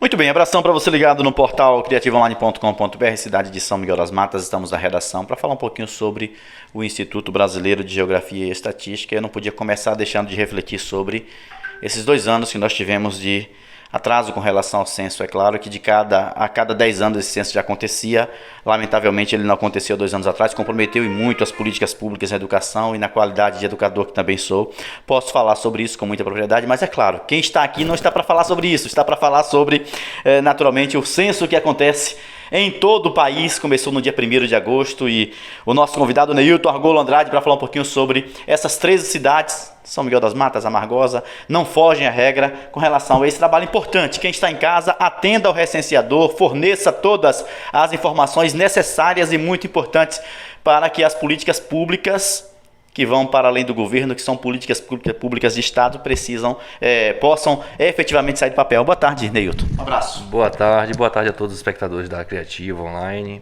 Muito bem, abração para você ligado no portal criativoonline.com.br, cidade de São Miguel das Matas. Estamos na redação para falar um pouquinho sobre o Instituto Brasileiro de Geografia e Estatística. Eu não podia começar deixando de refletir sobre esses 2 anos que nós tivemos de atraso com relação ao censo. É claro que a cada 10 anos esse censo já acontecia. Lamentavelmente ele não aconteceu 2 anos atrás, comprometeu em muito as políticas públicas na educação e na qualidade de educador que também sou. Posso falar sobre isso com muita propriedade, mas é claro, quem está aqui não está para falar sobre isso, está para falar sobre, naturalmente, o censo que acontece em todo o país. Começou no dia 1º de agosto e o nosso convidado Neilton Argolo Andrade para falar um pouquinho sobre essas 13 cidades, São Miguel das Matas, Amargosa, não fogem à regra com relação a esse trabalho importante. Quem está em casa, atenda ao recenseador, forneça todas as informações necessárias e muito importantes para que as políticas públicas que vão para além do governo, que são políticas públicas de Estado, possam efetivamente sair do papel. Boa tarde, Neilton. Um abraço. Boa tarde a todos os espectadores da Criativa Online.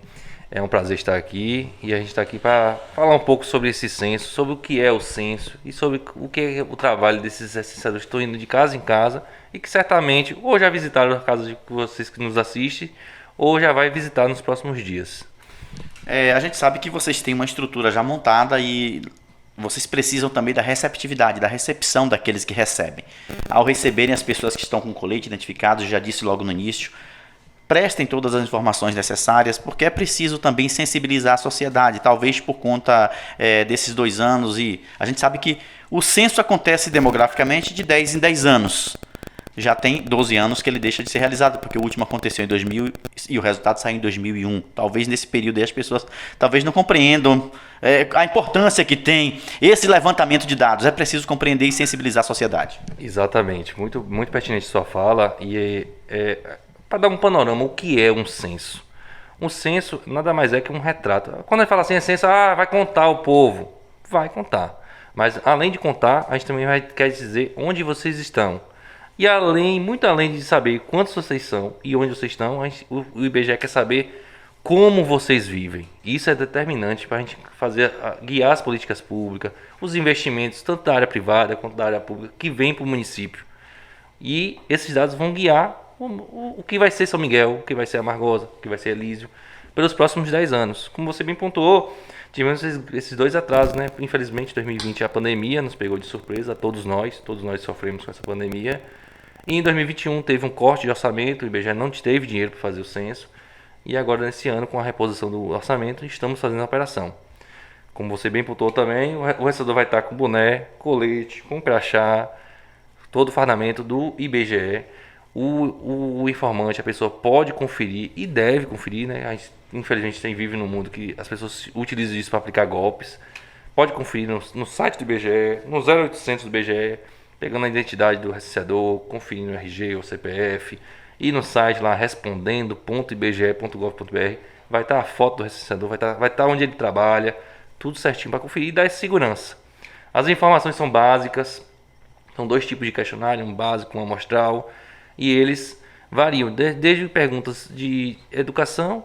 É um prazer estar aqui e a gente está aqui para falar um pouco sobre esse censo, sobre o que é o censo e sobre o que é o trabalho desses recenseadores que estão indo de casa em casa e que certamente ou já visitaram a casa de vocês que nos assistem ou já vai visitar nos próximos dias. A gente sabe que vocês têm uma estrutura já montada e vocês precisam também da receptividade, da recepção daqueles que recebem. Ao receberem as pessoas que estão com o colete identificado, já disse logo no início, prestem todas as informações necessárias, porque é preciso também sensibilizar a sociedade, talvez por conta desses 2 anos. E a gente sabe que o censo acontece demograficamente de 10 em 10 anos. Já tem 12 anos que ele deixa de ser realizado, porque o último aconteceu em 2000 e o resultado saiu em 2001. Talvez nesse período aí as pessoas talvez não compreendam a importância que tem esse levantamento de dados. É preciso compreender e sensibilizar a sociedade. Exatamente, muito, muito pertinente sua fala e para dar um panorama, o que é um censo? Um censo nada mais é que um retrato. Quando a gente fala assim, é censo, vai contar o povo. Vai contar. Mas além de contar, a gente também quer dizer onde vocês estão. E muito além de saber quantos vocês são e onde vocês estão, o IBGE quer saber como vocês vivem. Isso é determinante para a gente guiar as políticas públicas, os investimentos, tanto da área privada quanto da área pública, que vem para o município. E esses dados vão guiar o que vai ser São Miguel, o que vai ser Amargosa, o que vai ser Elísio, pelos próximos 10 anos. Como você bem pontuou, tivemos esses 2 atrasos, né? Infelizmente, 2020 a pandemia nos pegou de surpresa, todos nós sofremos com essa pandemia. E em 2021 teve um corte de orçamento, o IBGE não teve dinheiro para fazer o censo. E agora, nesse ano, com a reposição do orçamento, estamos fazendo a operação. Como você bem pontuou também, o recenseador vai estar com boné, colete, com crachá, todo o fardamento do IBGE. O informante, a pessoa pode conferir e deve conferir, né? Infelizmente, a gente vive num mundo que as pessoas utilizam isso para aplicar golpes. Pode conferir no site do IBGE, no 0800 do IBGE, pegando a identidade do recenseador, conferindo o RG ou CPF, e no site lá respondendo.ibge.gov.br vai estar a foto do recenseador, vai estar onde ele trabalha, tudo certinho para conferir e dar essa segurança. As informações são básicas, são 2 tipos de questionário, um básico e um amostral, e eles variam desde perguntas de educação,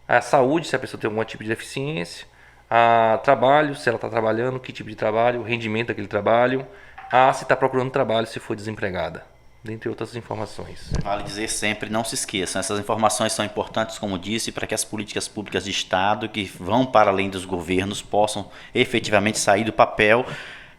a saúde, se a pessoa tem algum tipo de deficiência, a trabalho, se ela está trabalhando, que tipo de trabalho, o rendimento daquele trabalho, se está procurando trabalho, se for desempregada, dentre outras informações. Vale dizer sempre, não se esqueçam, essas informações são importantes, como disse, para que as políticas públicas de Estado, que vão para além dos governos, possam efetivamente sair do papel.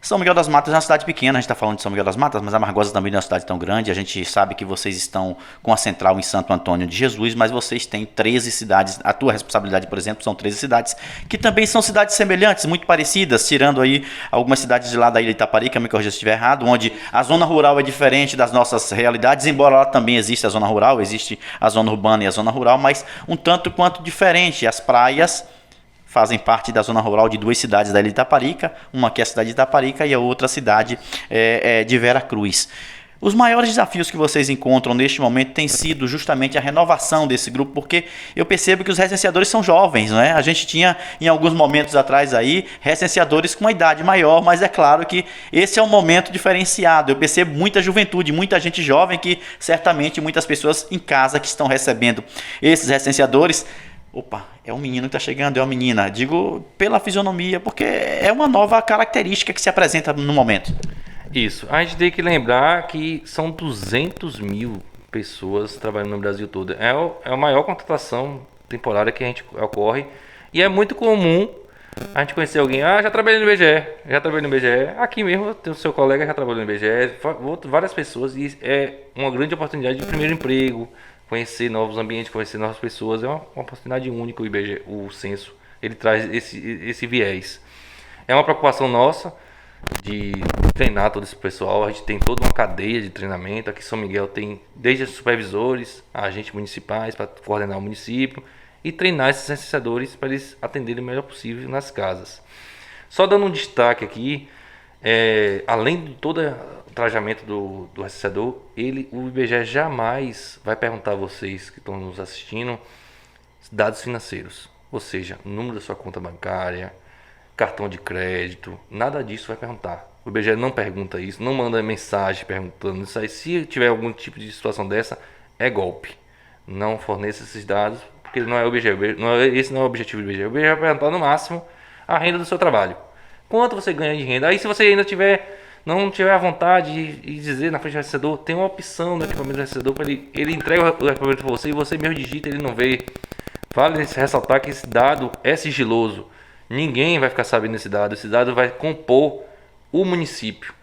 São Miguel das Matas é uma cidade pequena, a gente está falando de São Miguel das Matas, mas Amargosa também não é uma cidade tão grande. A gente sabe que vocês estão com a central em Santo Antônio de Jesus, mas vocês têm 13 cidades, a tua responsabilidade, por exemplo, são 13 cidades, que também são cidades semelhantes, muito parecidas, tirando aí algumas cidades de lá da ilha de Itaparica, me corrija se estiver errado, onde a zona rural é diferente das nossas realidades, embora lá também exista a zona rural, existe a zona urbana e a zona rural, mas um tanto quanto diferente. As praias fazem parte da zona rural de 2 cidades da ilha de Itaparica, uma que é a cidade de Itaparica e a outra cidade de Vera Cruz. Os maiores desafios que vocês encontram neste momento têm sido justamente a renovação desse grupo, porque eu percebo que os recenseadores são jovens, não é? A gente tinha em alguns momentos atrás aí recenseadores com uma idade maior, mas é claro que esse é um momento diferenciado. Eu percebo muita juventude, muita gente jovem, que certamente muitas pessoas em casa que estão recebendo esses recenseadores. Opa, é um menino que está chegando, é uma menina. Digo pela fisionomia, porque é uma nova característica que se apresenta no momento. Isso. A gente tem que lembrar que são 200 mil pessoas trabalhando no Brasil todo. É a maior contratação temporária que a gente ocorre. E é muito comum a gente conhecer alguém. Já trabalhei no IBGE, já trabalhei no IBGE. Aqui mesmo, tem o seu colega já trabalhou no IBGE. Várias pessoas. E é uma grande oportunidade de primeiro emprego, conhecer novos ambientes, conhecer novas pessoas. É uma oportunidade única o IBGE, o censo. Ele traz esse viés. É uma preocupação nossa de treinar todo esse pessoal. A gente tem toda uma cadeia de treinamento. Aqui em São Miguel tem desde supervisores, agentes municipais para coordenar o município e treinar esses recenseadores para eles atenderem o melhor possível nas casas. Só dando um destaque aqui, além de todo o trajamento do recenseador, o IBGE jamais vai perguntar a vocês que estão nos assistindo dados financeiros, ou seja, número da sua conta bancária, cartão de crédito, nada disso vai perguntar. O IBGE não pergunta isso, não manda mensagem perguntando isso aí. Se tiver algum tipo de situação dessa, é golpe. Não forneça esses dados, porque não é o IBGE. Esse não é o objetivo do IBGE. O IBGE vai perguntar no máximo a renda do seu trabalho. Quanto você ganha de renda? Aí se você ainda não tiver a vontade de dizer na frente do recebedor, tem uma opção no equipamento do recebedor para ele entrega o equipamento para você e você mesmo digita, ele não vê. Vale ressaltar que esse dado é sigiloso. Ninguém vai ficar sabendo desse dado. Esse dado vai compor o município.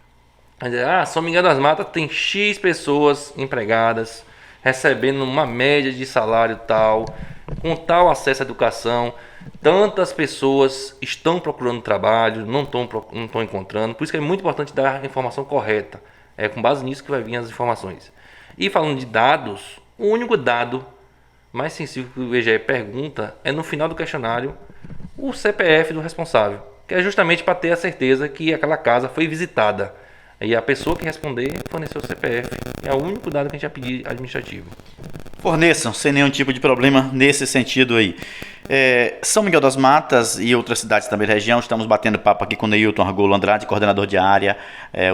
Vai dizer, São Miguel das Matas tem X pessoas empregadas, recebendo uma média de salário tal, com tal acesso à educação, tantas pessoas estão procurando trabalho, não estão encontrando. Por isso que é muito importante dar a informação correta. É com base nisso que vai vir as informações. E falando de dados, o único dado mais sensível que o IBGE pergunta é no final do questionário o CPF do responsável, que é justamente para ter a certeza que aquela casa foi visitada. E a pessoa que responder forneceu o CPF. É o único dado que a gente vai pedir administrativo. Forneçam, sem nenhum tipo de problema nesse sentido aí. São Miguel das Matas e outras cidades também da região, estamos batendo papo aqui com o Neilton Argolo Andrade, coordenador de área.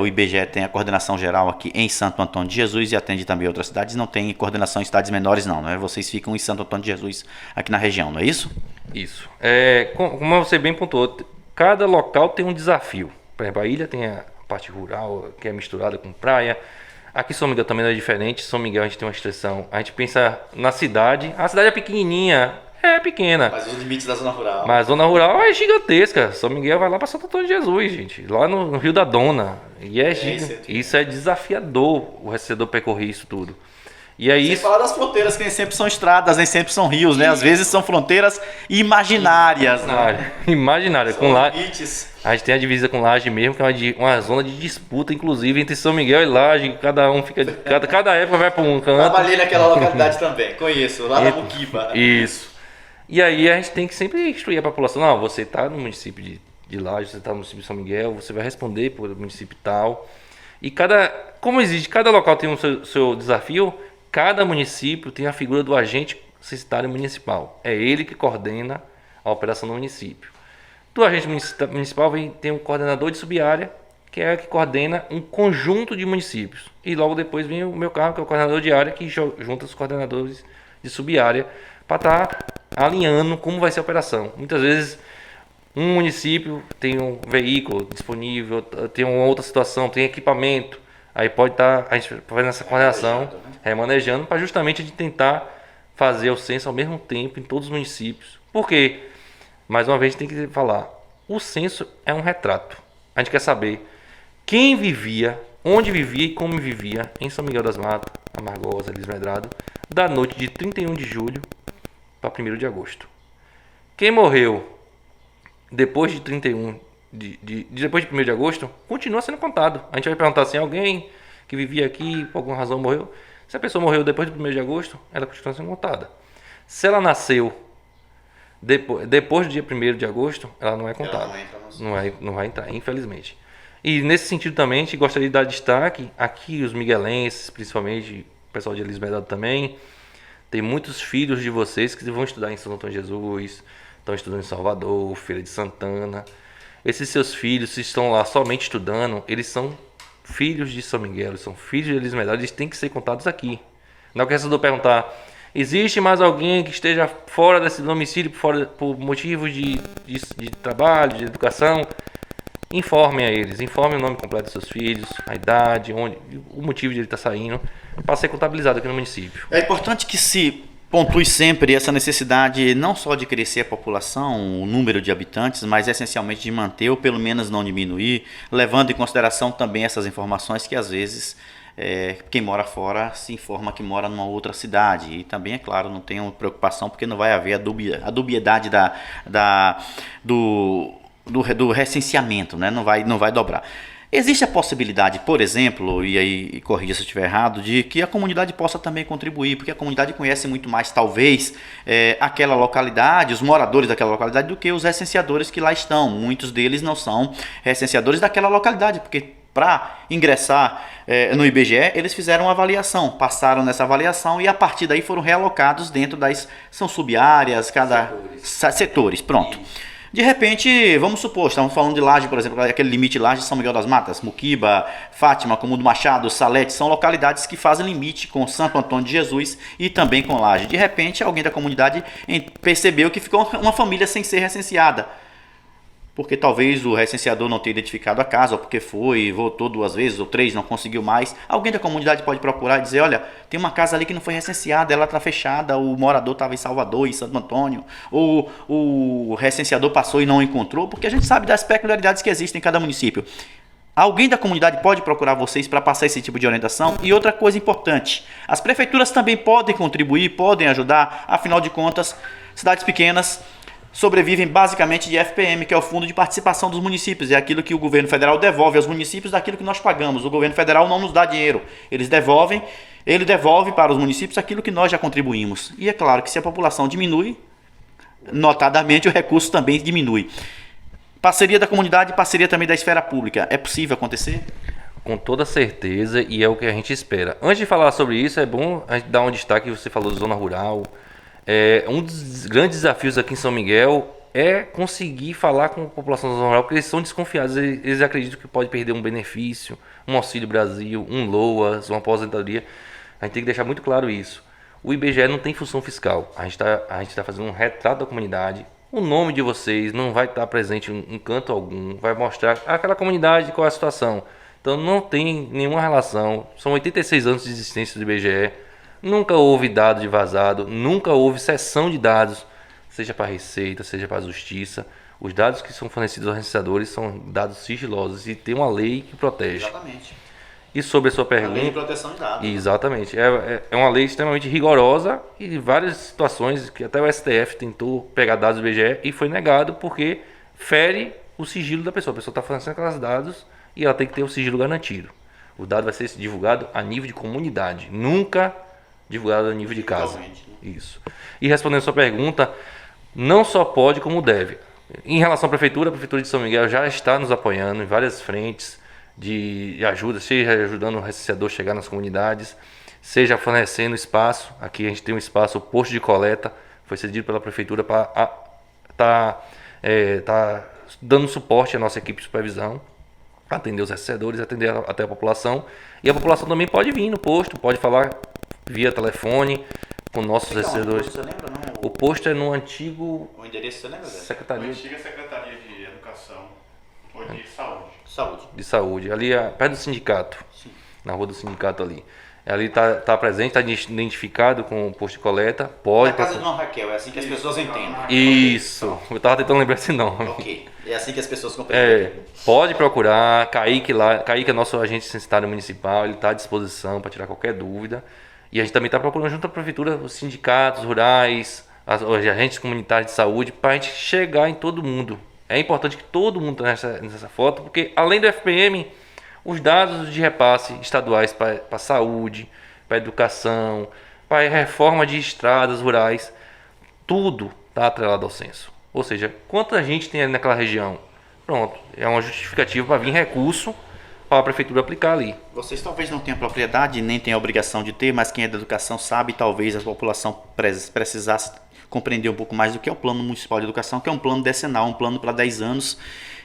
O IBGE tem a coordenação geral aqui em Santo Antônio de Jesus e atende também outras cidades. Não tem coordenação em cidades menores não é? Vocês ficam em Santo Antônio de Jesus aqui na região, não é isso? Isso. Como você bem pontuou, cada local tem um desafio. Por exemplo, a ilha tem a parte rural, que é misturada com praia. Aqui São Miguel também não é diferente. São Miguel a gente tem uma extensão. A gente pensa na cidade. A cidade é pequenininha, é pequena. Mas os limites da zona rural. Mas a zona rural é gigantesca. São Miguel vai lá para Santo Antônio de Jesus, gente. Lá no Rio da Dona. E isso é desafiador, o recebedor percorrer isso tudo. E aí, sem falar das fronteiras que nem sempre são estradas, nem sempre são rios, né? Às vezes são fronteiras imaginárias. Imaginária. Com limites. A gente tem a divisa com Laje mesmo, que é uma zona de disputa, inclusive, entre São Miguel e Laje. Cada um fica. Cada época vai para um canto. Trabalhei naquela localidade também, conheço, lá na Muquiba. Né? Isso. E aí a gente tem que sempre instruir a população. Não, você está no município de Laje, você está no município de São Miguel, você vai responder por município tal. E como existe, cada local tem o seu desafio. Cada município tem a figura do agente censitário municipal. É ele que coordena a operação do município. Do agente municipal tem um coordenador de subárea, que é que coordena um conjunto de municípios. E logo depois vem o meu cargo, que é o coordenador de área, que junta os coordenadores de subárea para estar alinhando como vai ser a operação. Muitas vezes um município tem um veículo disponível, tem uma outra situação, tem equipamento. Aí pode estar a gente fazendo essa coordenação, remanejando, para justamente de tentar fazer o censo ao mesmo tempo em todos os municípios. Por quê? Mais uma vez a gente tem que falar, o censo é um retrato. A gente quer saber quem vivia, onde vivia e como vivia em São Miguel das Matas, Amargosa, Elis Medrado, da noite de 31 de julho para 1º de agosto. Quem morreu depois de 31 depois de 1º de agosto, continua sendo contado. A gente vai perguntar assim, alguém que vivia aqui, por alguma razão morreu. Se a pessoa morreu depois do 1º de agosto, ela continua sendo contada. Se ela nasceu depois do dia 1º de agosto, ela não é contada. Não vai entrar, infelizmente. E nesse sentido também, a gente gostaria de dar destaque aqui, os miguelenses, principalmente, o pessoal de Elis Medrado também. Tem muitos filhos de vocês que vão estudar em Santo Antônio de Jesus, estão estudando em Salvador, Feira de Santana. Esses seus filhos, se estão lá somente estudando, eles são filhos de São Miguel, eles são filhos de Elis Medrado, eles têm que ser contados aqui. Não é questão de eu perguntar, existe mais alguém que esteja fora desse domicílio por motivos de trabalho, de educação? Informem a eles, informem o nome completo dos seus filhos, a idade, o motivo de ele estar saindo, para ser contabilizado aqui no município. É importante que se pontue sempre essa necessidade não só de crescer a população, o número de habitantes, mas essencialmente de manter ou pelo menos não diminuir, levando em consideração também essas informações que às vezes quem mora fora se informa que mora numa outra cidade. E também, é claro, não tenham preocupação porque não vai haver a dubiedade do recenseamento, né? Não vai dobrar. Existe a possibilidade, por exemplo, e aí corrija se eu estiver errado, de que a comunidade possa também contribuir, porque a comunidade conhece muito mais, talvez, aquela localidade, os moradores daquela localidade, do que os recenseadores que lá estão. Muitos deles não são recenseadores daquela localidade, porque para ingressar no IBGE, eles fizeram uma avaliação, passaram nessa avaliação e a partir daí foram realocados dentro são subáreas, setores, pronto. De repente, vamos supor, estamos falando de Laje, por exemplo, aquele limite Laje de São Miguel das Matas, Muquiba, Fátima, Comundo Machado, Salete, são localidades que fazem limite com Santo Antônio de Jesus e também com Laje. De repente, alguém da comunidade percebeu que ficou uma família sem ser recenseada, porque talvez o recenseador não tenha identificado a casa, ou porque voltou 2 vezes, ou 3, não conseguiu mais. Alguém da comunidade pode procurar e dizer, olha, tem uma casa ali que não foi recenseada, ela está fechada, o morador estava em Salvador, em Santo Antônio, ou o recenseador passou e não encontrou, porque a gente sabe das peculiaridades que existem em cada município. Alguém da comunidade pode procurar vocês para passar esse tipo de orientação. E outra coisa importante, as prefeituras também podem contribuir, podem ajudar, afinal de contas, cidades pequenas sobrevivem basicamente de FPM, que é o Fundo de Participação dos Municípios. É aquilo que o governo federal devolve aos municípios daquilo que nós pagamos. O governo federal não nos dá dinheiro. Ele devolve para os municípios aquilo que nós já contribuímos. E é claro que se a população diminui, notadamente o recurso também diminui. Parceria da comunidade, parceria também da esfera pública. É possível acontecer? Com toda certeza, e é o que a gente espera. Antes de falar sobre isso, é bom a gente dar um destaque, você falou de zona rural. Um dos grandes desafios aqui em São Miguel é conseguir falar com a população da zona rural, porque eles são desconfiados, eles acreditam que pode perder um benefício, um Auxílio Brasil, um LOAS, uma aposentadoria. A gente tem que deixar muito claro isso. O IBGE não tem função fiscal, a gente tá fazendo um retrato da comunidade. O nome de vocês não vai estar presente em canto algum, vai mostrar aquela comunidade qual é a situação. Então não tem nenhuma relação, são 86 anos de existência do IBGE. Nunca houve dado de vazado, nunca houve cessão de dados, seja para a Receita, seja para a Justiça. Os dados que são fornecidos aos recenseadores são dados sigilosos e tem uma lei que protege. Exatamente. E sobre a sua pergunta... A lei de proteção de dados. Exatamente. É uma lei extremamente rigorosa e várias situações que até o STF tentou pegar dados do IBGE e foi negado porque fere o sigilo da pessoa. A pessoa está fornecendo aqueles dados e ela tem que ter o sigilo garantido. O dado vai ser divulgado a nível de comunidade, nunca divulgado a nível de casa. Isso. E respondendo a sua pergunta, não só pode como deve. Em relação à prefeitura, a prefeitura de São Miguel já está nos apoiando em várias frentes de ajuda, seja ajudando o recenseador a chegar nas comunidades, seja fornecendo espaço. Aqui a gente tem um espaço, o posto de coleta, foi cedido pela prefeitura para tá dando suporte à nossa equipe de supervisão, atender os recenseadores, atender até a população. E a população também pode vir no posto, pode falar via telefone com nossos recenseadores. Você lembra, não? O posto é no antigo... O endereço você lembra? Secretaria... Antiga Secretaria de Educação ou de Saúde. De Saúde, ali perto do sindicato. Sim. Na rua do sindicato ali. Ali está presente, está identificado com o posto de coleta. Pode... Na casa de Dona Raquel, é assim que as pessoas entendem. Isso, eu estava tentando lembrar esse nome. Ok, é assim que as pessoas compreendem. Pode procurar, Kaique é nosso agente censitário municipal, ele está à disposição para tirar qualquer dúvida. E a gente também está procurando junto à prefeitura, os sindicatos rurais, os agentes comunitários de saúde, para a gente chegar em todo mundo. É importante que todo mundo esteja nessa foto, porque além do FPM, os dados de repasse estaduais para saúde, para educação, para reforma de estradas rurais, tudo está atrelado ao censo. Ou seja, quanta gente tem ali naquela região? Pronto, é uma justificativa para vir recurso para a prefeitura aplicar ali. Vocês talvez não tenham propriedade, nem tenham a obrigação de ter, mas quem é da educação sabe, talvez a população precisasse compreender um pouco mais do que é o Plano Municipal de Educação, que é um plano decenal, um plano para 10 anos.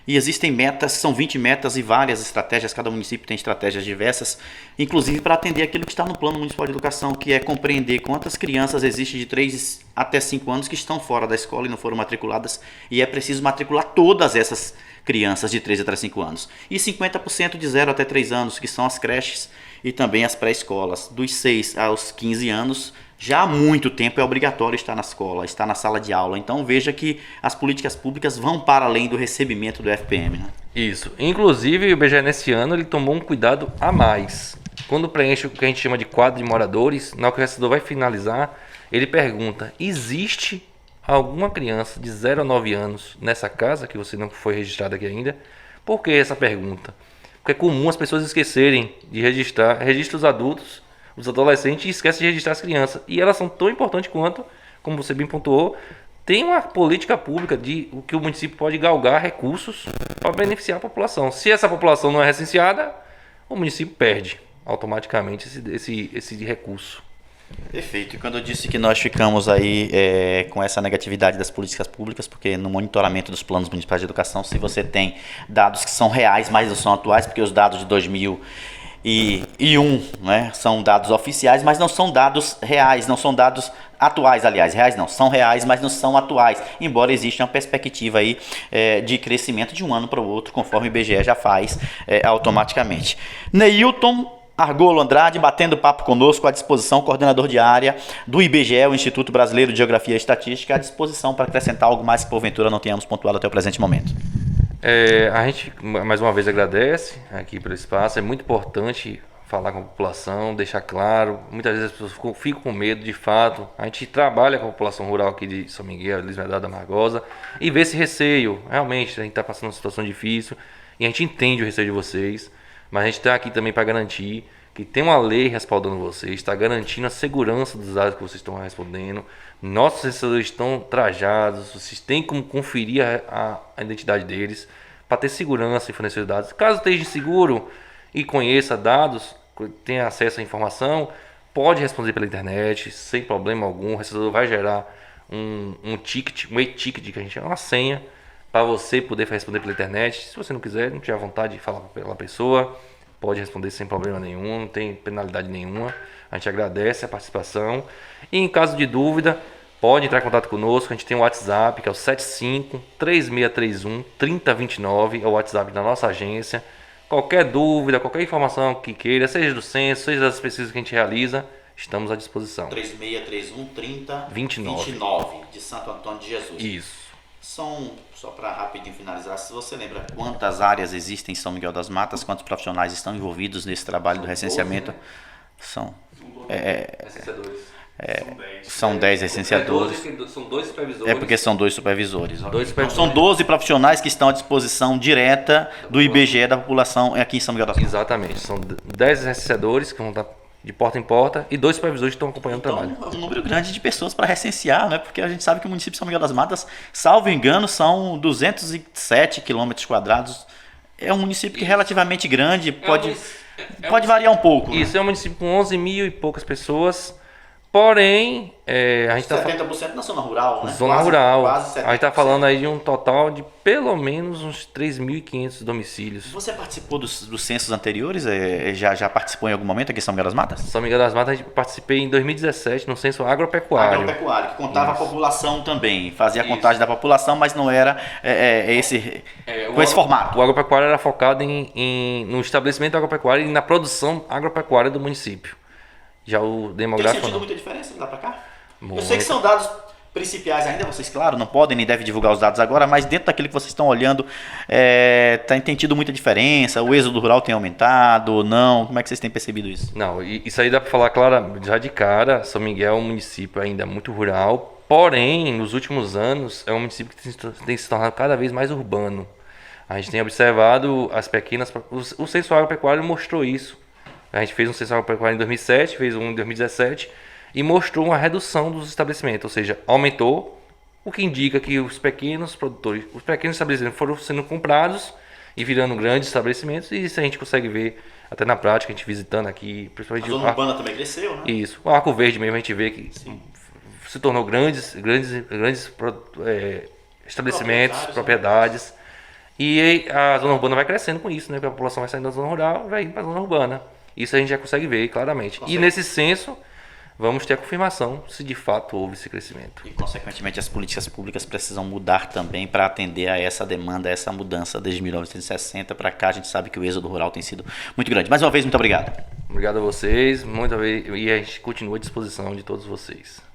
E existem metas, são 20 metas e várias estratégias, cada município tem estratégias diversas, inclusive para atender aquilo que está no Plano Municipal de Educação, que é compreender quantas crianças existem de 3 até 5 anos que estão fora da escola e não foram matriculadas, e é preciso matricular todas essas crianças de 3 até 5 anos. E 50% de 0 até 3 anos, que são as creches e também as pré-escolas. Dos 6 aos 15 anos, já há muito tempo é obrigatório estar na escola, estar na sala de aula. Então veja que as políticas públicas vão para além do recebimento do FPM. Né? Isso. Inclusive, o IBGE nesse ano ele tomou um cuidado a mais. Quando preenche o que a gente chama de quadro de moradores, na hora que o recebedor vai finalizar, ele pergunta: existe alguma criança de 0 a 9 anos nessa casa que você não foi registrado aqui ainda? Por que essa pergunta? Porque é comum as pessoas esquecerem de registrar os adultos, os adolescentes, e esquecem de registrar as crianças. E elas são tão importantes quanto, como você bem pontuou, tem uma política pública de o que o município pode galgar recursos para beneficiar a população. Se essa população não é recenseada, o município perde automaticamente esse recurso. Perfeito. E quando eu disse que nós ficamos aí com essa negatividade das políticas públicas, porque no monitoramento dos planos municipais de educação, se você tem dados que são reais, mas não são atuais, porque os dados de 2001, né, são dados oficiais, mas não são dados reais, não são dados atuais, aliás, reais não, são reais, mas não são atuais, embora exista uma perspectiva aí de crescimento de um ano para o outro, conforme o IBGE já faz automaticamente. Neilton Argolo Andrade, batendo papo conosco, à disposição, coordenador de área do IBGE, o Instituto Brasileiro de Geografia e Estatística, à disposição para acrescentar algo mais que porventura não tenhamos pontuado até o presente momento. A gente, mais uma vez, agradece aqui pelo espaço. É muito importante falar com a população, deixar claro. Muitas vezes as pessoas ficam com medo, de fato. A gente trabalha com a população rural aqui de São Miguel, Luiz Medrado da Margosa, e vê esse receio. Realmente, a gente está passando uma situação difícil e a gente entende o receio de vocês. Mas a gente está aqui também para garantir que tem uma lei respaldando vocês, está garantindo a segurança dos dados que vocês estão respondendo. Nossos recebedores estão trajados, vocês têm como conferir a identidade deles para ter segurança e fornecer dados. Caso esteja inseguro e conheça dados, tenha acesso à informação, pode responder pela internet, sem problema algum. O recebedor vai gerar um ticket, um e-ticket, que a gente chama, uma senha, para você poder responder pela internet. Se você não quiser, não tiver vontade de falar pela pessoa, pode responder sem problema nenhum, não tem penalidade nenhuma. A gente agradece a participação. E em caso de dúvida, pode entrar em contato conosco. A gente tem o WhatsApp, que é o 75-3631-3029, é o WhatsApp da nossa agência. Qualquer dúvida, qualquer informação que queira, seja do censo, seja das pesquisas que a gente realiza, estamos à disposição. 3631-3029, de Santo Antônio de Jesus. Isso. Só para rapidinho finalizar, se você lembra quantas áreas existem em São Miguel das Matas, quantos profissionais estão envolvidos nesse trabalho do recenseamento? 12, né? São 10 recenseadores. São 2 supervisores. Porque são 2 supervisores. Então, são 12 profissionais que estão à disposição direta do IBGE da população aqui em São Miguel das Matas. Exatamente. São 10 recenseadores que vão estar de porta em porta e 2 supervisores que estão acompanhando o trabalho. É um número grande de pessoas para recensear, né? Porque a gente sabe que o município de São Miguel das Matas, salvo engano, são 207 quilômetros quadrados. É um município que é relativamente grande, pode variar um pouco. Isso, é um município com 11 mil e poucas pessoas. Porém, a gente 70% na zona rural, né? Zona rural. Quase 70%. A gente está falando aí de um total de pelo menos uns 3.500 domicílios. Você participou dos censos anteriores? Já participou em algum momento aqui em São Miguel das Matas? São Miguel das Matas, a gente participei em 2017 no censo agropecuário. Agropecuário, que contava a população também. Fazia a contagem da população, mas não era com esse formato. O agropecuário era focado no estabelecimento agropecuário e na produção agropecuária do município. Já o demográfico. Tem sentido muita diferença de lá para cá? Eu sei que são dados principiais ainda, vocês, claro, não podem nem devem divulgar os dados agora, mas dentro daquilo que vocês estão olhando, tem tido muita diferença? O êxodo rural tem aumentado ou não? Como é que vocês têm percebido isso? Não, isso aí dá para falar claro, já de cara. São Miguel é um município ainda muito rural, porém, nos últimos anos, é um município que tem se tornado cada vez mais urbano. A gente tem observado as pequenas... O censo agropecuário mostrou isso. A gente fez um censo agropecuário em 2007, fez um em 2017 e mostrou uma redução dos estabelecimentos, ou seja, aumentou, o que indica que os pequenos produtores, os pequenos estabelecimentos foram sendo comprados e virando grandes estabelecimentos, e isso a gente consegue ver até na prática, a gente visitando aqui, principalmente... A zona urbana também cresceu, né? Isso, o Arco Verde mesmo a gente vê que se tornou grandes estabelecimentos, propriedades, e a zona urbana vai crescendo com isso, né? Porque a população vai saindo da zona rural e vai indo para a zona urbana. Isso a gente já consegue ver claramente. E nesse censo, vamos ter a confirmação se de fato houve esse crescimento. E, consequentemente, as políticas públicas precisam mudar também para atender a essa demanda, a essa mudança desde 1960 para cá. A gente sabe que o êxodo rural tem sido muito grande. Mais uma vez, muito obrigado. Obrigado a vocês, e a gente continua à disposição de todos vocês.